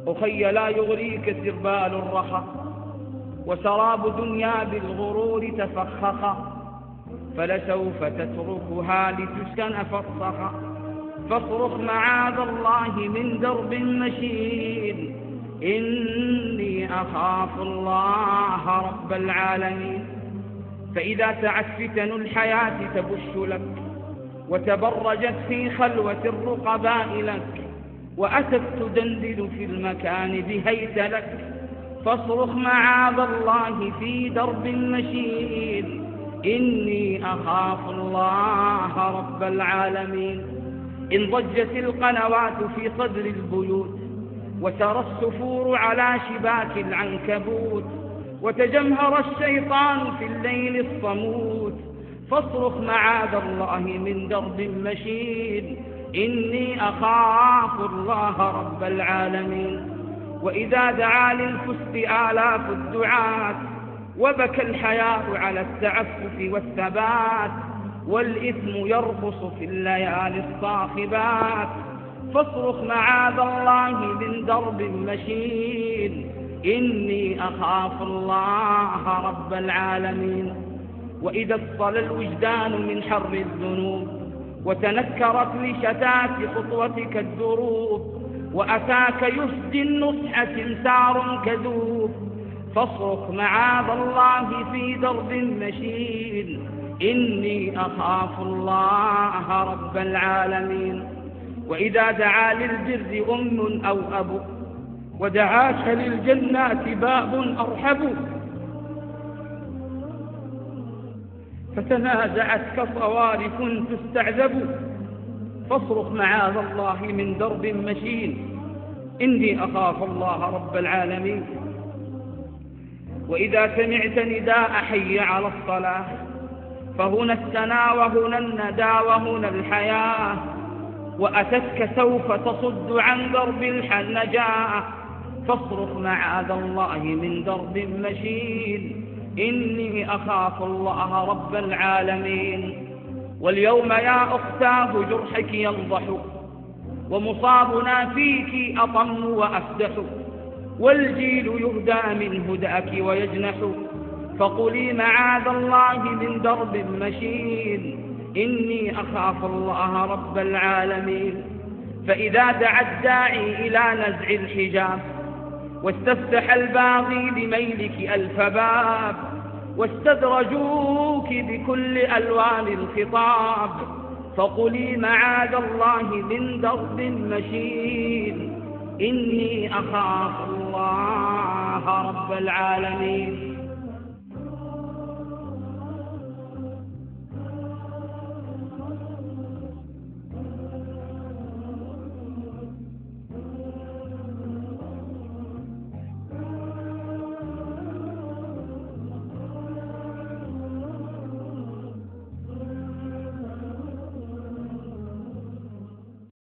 أخي لا يغريك سربال الرخا، وسراب دنيا بالغرور تفخخا، فلسوف تتركها لتسكن فصخا. فاصرخ معاذ الله من درب مشين، إني أخاف الله رب العالمين. فإذا تعت فتن الحياة تبش لك، وتبرجت في خلوة الرقباء لك، وأتت تدندن في المكان بهيت لك، فاصرخ معاذ الله في درب مشين، إني أخاف الله رب العالمين. إن ضجت القنوات في صدر البيوت، وسرى السفور على شباك العنكبوت، وتجمهر الشيطان في الليل الصموت، فاصرخ معاذ الله من درب مشين، إني أخاف الله رب العالمين. وإذا دعا للفسق آلاف الدعاة، وبكى الحياء على التعفف والثبات، والإثم يرقص في الليالي الصاخبات، فاصرخ معاذ الله من درب مشين، إني أخاف الله رب العالمين. وإذا اصطلى الوجدان من حر الذنوب، وتنكرت لشتات خطوتك الدروب، وأتاك يفدي النصح تمسار كذوب، فاصرخ معاذ الله في درب مشين، إني أخاف الله رب العالمين. وإذا دعا للبر أم أو أب، ودعاك للجنات باب أرحب، فتنازعت كصوارف تستعذب، فاصرخ معاذ الله من درب مشين، إني أخاف الله رب العالمين. وإذا سمعت نداء حي على الصلاة، فهنا الثنا وهنا الندى وهنا الحياة، وأتتك سوف تصد عن درب النجاة، فاصرخ معاذ الله من درب مشين، إني أخاف الله رب العالمين. واليوم يا أختاه جرحك ينضح، ومصابنا فيك أطم وأفدح، والجيل يهدى من هداك ويجنح، فقولي معاذ الله من درب مشين، إني أخاف الله رب العالمين. فإذا دعا الداعي إلى نزع الحجاب، واستفتح الباغي لميلك ألف باب، واستدرجوك بكل ألوان الخطاب، فقولي معاذ الله من درب مشين، إني أخاف الله رب العالمين.